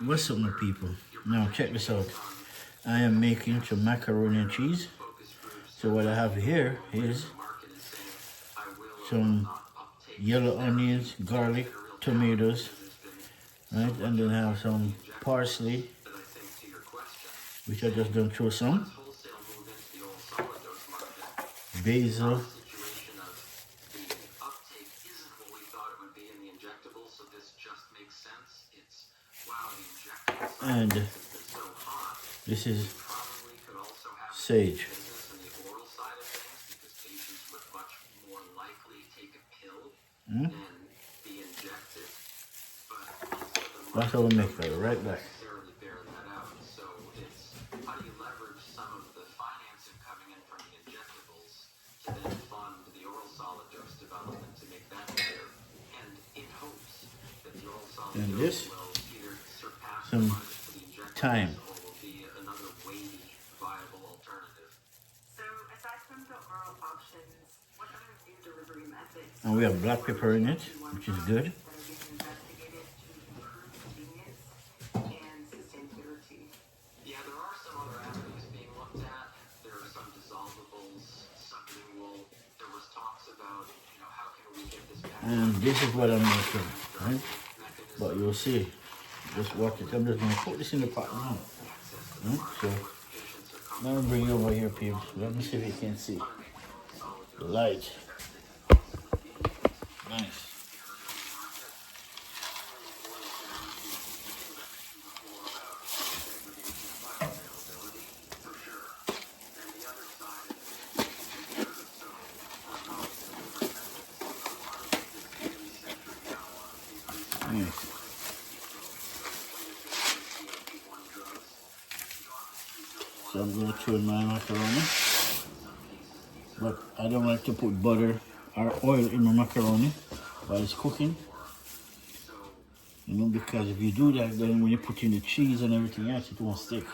What's up, my people? Now check this out. I am making some macaroni and cheese. So what I have here is some yellow onions, garlic, tomatoes, right? And then I have some parsley, which I just done throw some, basil, and this is sage. That's how we make that right back. And this, some thyme. And we have black pepper in it, which is good. And this is what I'm making, right? But you'll see, just watch it. I'm just gonna put this in the pot now. Right? So, let me bring you over here, peeps. Let me see if you can see the light. Nice. Nice. So I'm going to throw in my macaroni, but I don't like to put butter or oil in my macaroni while it's cooking, you know, because if you do that, then when you put in the cheese and everything else, it won't stick.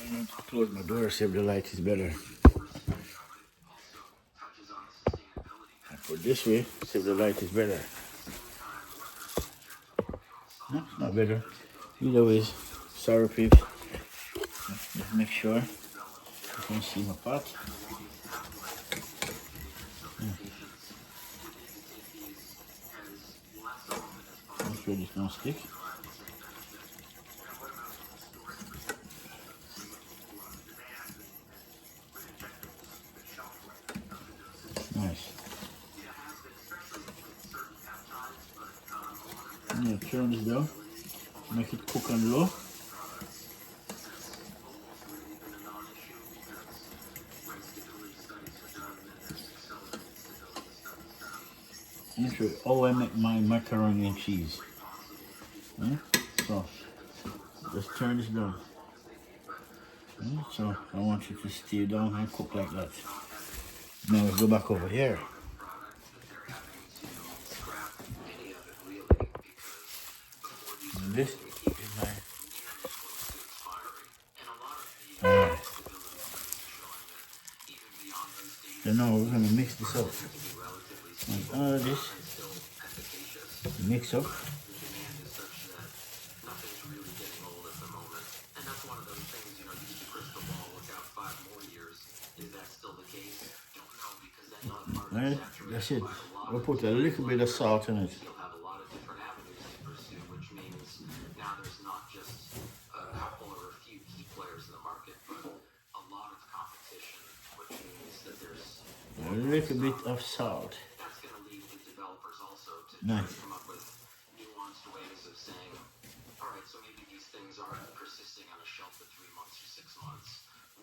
I'm going to close my door, see if the light is better. I put this way, see if the light is better. No, not better. Either way, sorry peeps. Just make sure you can see my pot. Make sure this don't stick. Nice. Yeah, turn this down. Make it cook on low. Let me show you how I make my macaroni and cheese. So, just turn this down. So, I want you to stay down and cook like that. Now, let's go back over here. And this is my... Alright. So now we're going to mix this up. And all of this, mix up. Right, that's it. We'll put a little bit of salt in it. A little bit of salt. Nice.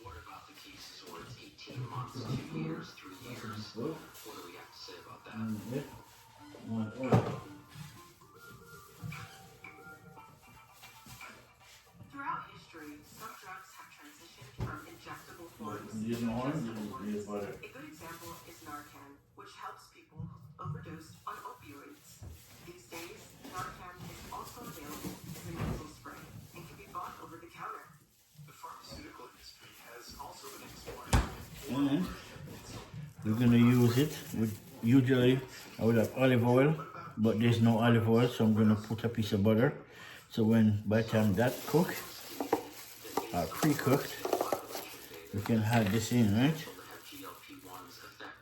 What about the cases where it's 18 months, 2 years, 3 years? What do we have to say about that? Throughout history, some drugs have transitioned from injectable forms to ingestible forms. A good example is Narcan, which helps people overdosed on opioids. These days, Narcan is also available as a nasal spray and can be bought over the counter. The pharmaceutical industry has also been exploring. We're gonna use it with, usually I would have olive oil, but there's no olive oil, so I'm gonna put a piece of butter. So by the time that cook or pre-cooked, we can add this in, right?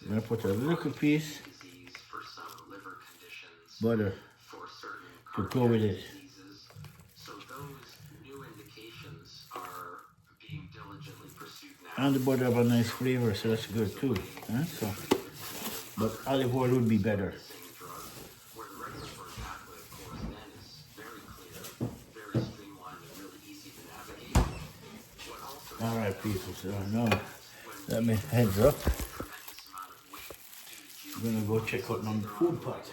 I'm gonna put a little piece butter to go with it. And the butter have a nice flavor, so that's good too. Huh? But olive oil would be better. Alright people, so now let me heads up. I'm gonna go check out my food pot.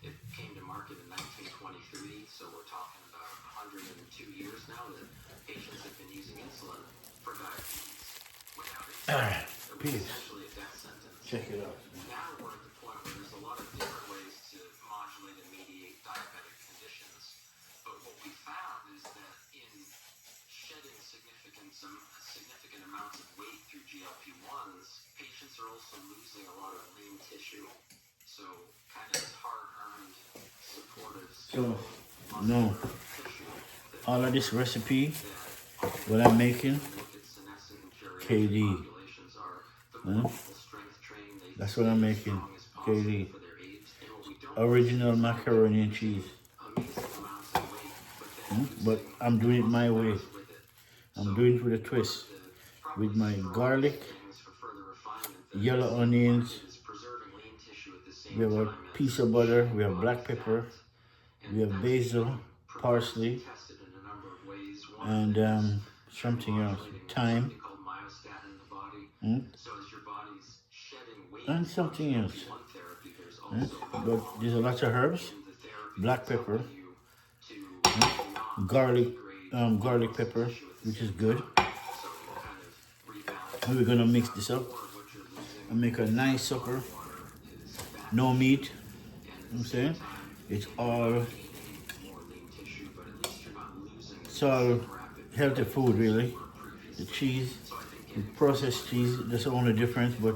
It came to market in 1923, so we're talking about 102 years now that patients have been using insulin for diabetes. Without insulin, it was essentially a death sentence. Check it out. Now we're at the point where there's a lot of different ways to modulate and mediate diabetic conditions. But what we found is that in shedding significant amounts of weight through GLP-1s, patients are also losing a lot of lean tissue. So kind of hard-earned, supportive. So no, all of this recipe, what I'm making, KD. That's what I'm making, KD. Original macaroni and cheese. But I'm doing it my way. I'm doing it with a twist. With my garlic, yellow onions, we have a piece of butter, we have black pepper, we have basil, parsley, and something else, thyme, and something else. But there's a lot of herbs, black pepper, garlic pepper, which is good. And we're gonna mix this up and make a nice supper. No meat, you know what I'm saying? It's all healthy food, really. The cheese, the processed cheese, that's the only difference, but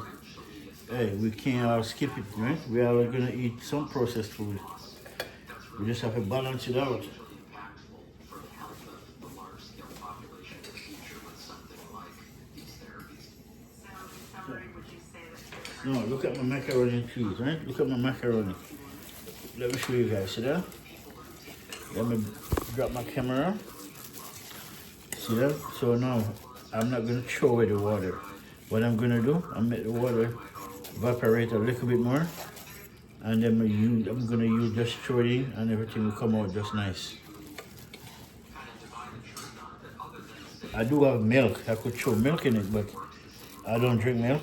hey, we can't all skip it, right? We are gonna eat some processed food. We just have to balance it out. No, look at my macaroni and cheese, right? Look at my macaroni. Let me show you guys, see that? Let me drop my camera. See that? So now, I'm not gonna throw away the water. What I'm gonna do, I'll make the water evaporate a little bit more. And then I'm gonna use just throw it in and everything will come out just nice. I do have milk. I could throw milk in it, but I don't drink milk.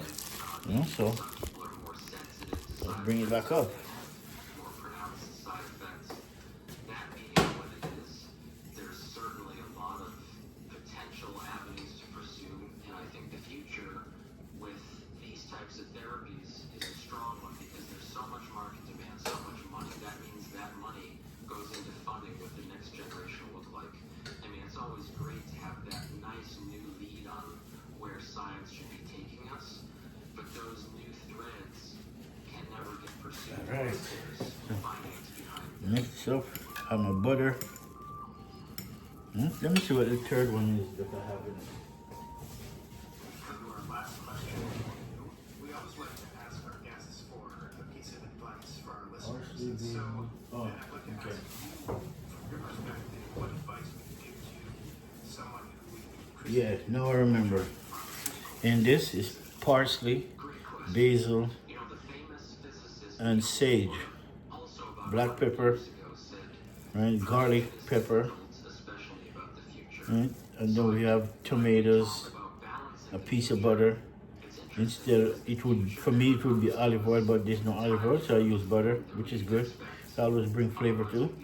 You know, so let's bring it back up. There's certainly a lot of potential avenues to pursue, and I think the future with these types of therapies is a strong one because there's so much market demand, so much money. That means that money goes into funding what the next generation will look like. I mean, it's always great to have that nice new lead on where science should be taking us. But those new threads can never get pursued. All right. Mix up. Have my butter. Let me see what the third one is that I have in it. For our last question, we always like to ask our guests for a piece of advice for our listeners. So, I'd like to ask you, from your perspective, what advice would you give to someone who Yeah, now I remember. And this is parsley, basil, and sage, black pepper, right? Garlic pepper, right? And then we have tomatoes, a piece of butter. Instead, for me it would be olive oil, but there's no olive oil, so I use butter, which is good. It always bring flavor too.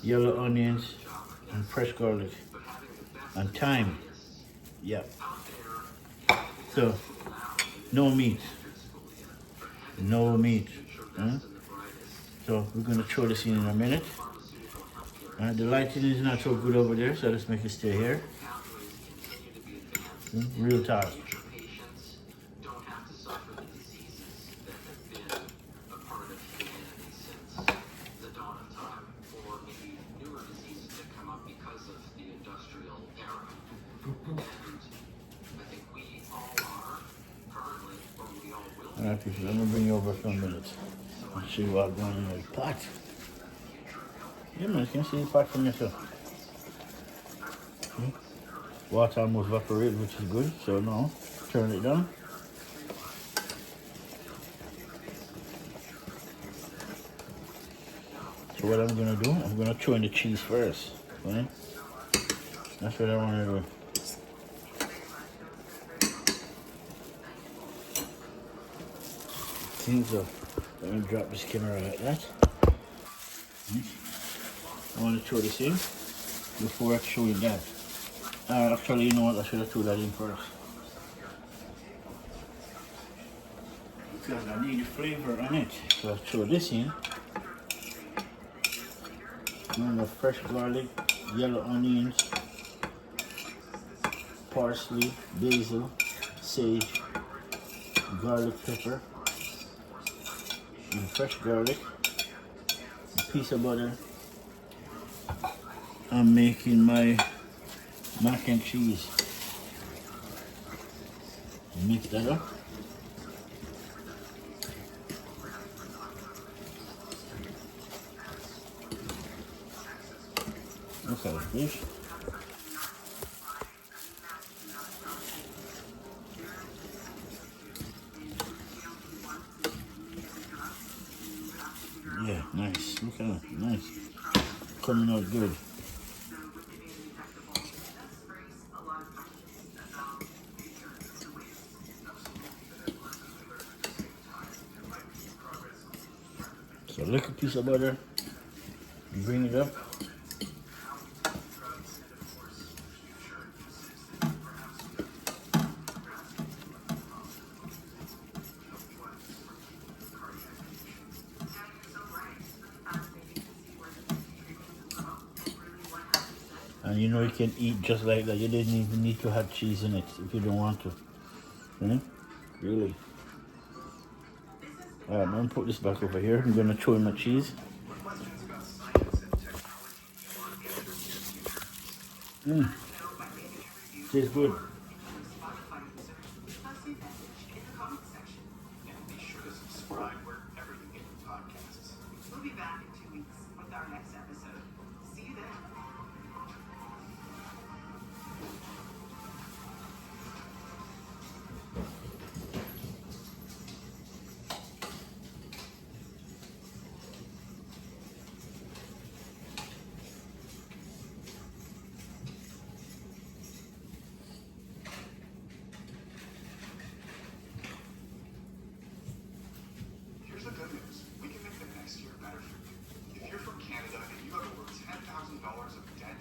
Yellow onions and fresh garlic and thyme. Yeah. So, no meat. No meat. So, we're going to throw this in a minute. The lighting is not so good over there, so let's make it stay here. Real tight. Patients don't have to suffer the diseases that have been a part of humanity since the dawn of time, or maybe newer diseases that come up because of the industrial era. And I think we all are currently, or we all will be. Alright, people, I'm gonna bring you over for a minute. Let's see what's going on in the pot. Yeah, man, you can see the pot from yourself. See? Water almost evaporated, which is good. So now, turn it down. So what I'm gonna do, I'm gonna throw in the cheese first. Right? That's what I want to do. So let me drop this camera like that. I want to throw this in before I show you that. Actually, you know what? I should have thrown that in first. Because I need the flavor on it. So I throw this in. And the fresh garlic, yellow onions, parsley, basil, sage, garlic pepper, and fresh garlic, a piece of butter. I'm making my mac and cheese. Mix that up. Look at the fish. Yeah, nice. Look at that. Nice. Coming out good. So lick a piece of butter, bring it up. And you know you can eat just like that. You didn't even need to have cheese in it if you don't want to. Really. Alright, I'm gonna put this back over here. I'm gonna throw in my cheese. Tastes good. Be sure to subscribe wherever you get your podcasts. We'll be back in 2 weeks with our next episode. See you then. Here's the good news. We can make the next year better for you. If you're from Canada and you have over $10,000 of debt,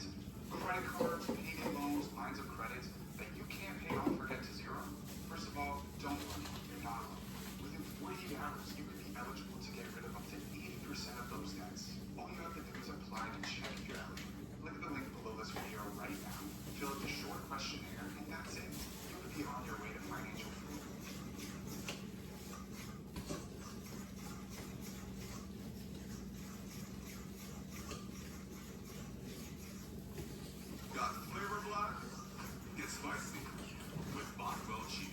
credit cards, payment loans, lines of credit that you can't pay off or get to zero, first of all, don't worry. You're not alone. Within 48 hours, you could be eligible to get rid of up to 80% of those debts. All you have to do is apply to check if you're eligible. Look at the link below this video right now. Fill out the short questionnaire, and that's it. You could be on your way to financial freedom. Got the flavor block? Get spicy with Boswell cheese.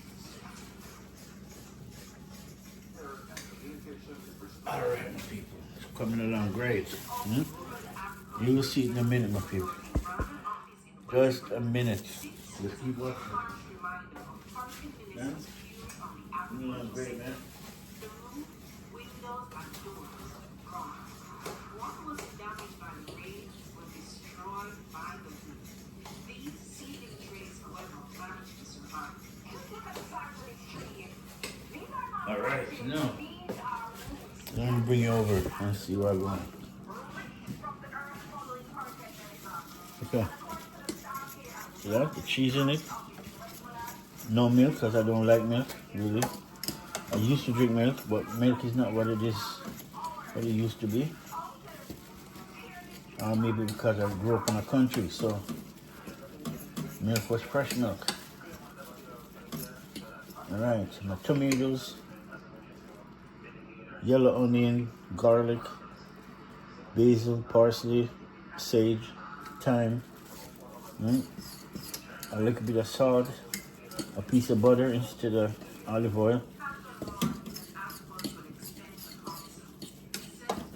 Alright, my people. It's coming along great. You will see it in a minute, my people. Just a minute. Just keep watching. Yeah? You know, great, man. Alright, now let me bring you over and see where I'm going. Okay. See that? The cheese in it. No milk because I don't like milk, really. I used to drink milk, but milk is not what it is, what it used to be. Or maybe because I grew up in a country, so milk was fresh milk. Alright, my tomatoes, yellow onion, garlic, basil, parsley, sage, thyme, right? A little bit of salt, a piece of butter instead of olive oil.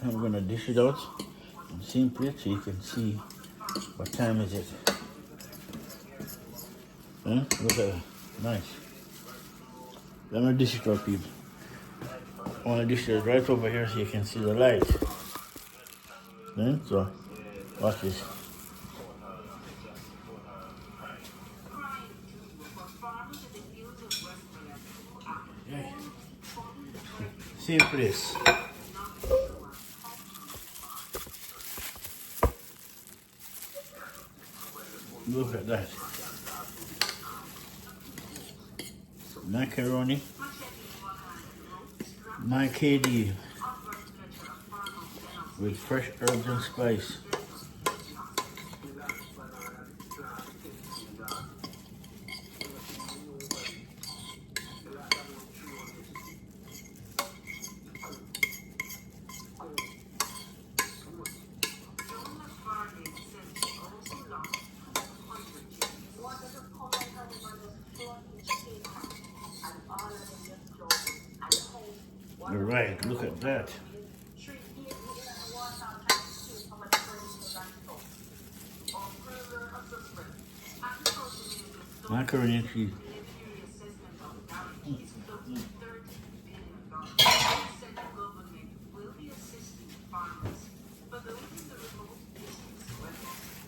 I'm gonna dish it out in the same plate so you can see what time is it. Look at that, nice. I'm gonna dish it out, people. I wanna dish it right over here so you can see the light. So, watch this. Okay. Same place. Look at that. Macaroni. My KD with fresh herbs and spice. All right, look at that. Macaroni and cheese.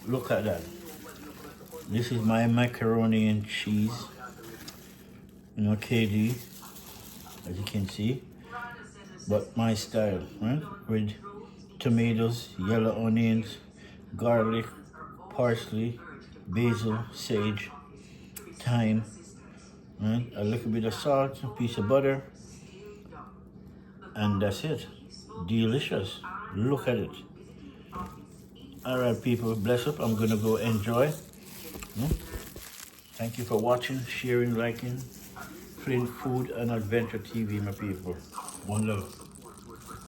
Look at that. This is my macaroni and cheese. KD, as you can see. But my style, right? With tomatoes, yellow onions, garlic, parsley, basil, sage, thyme, right? A little bit of salt, a piece of butter, and that's it. Delicious. Look at it. All right, people, bless up. I'm gonna go enjoy. Thank you for watching, sharing, liking. Flint Food and Adventure TV, my people. One love.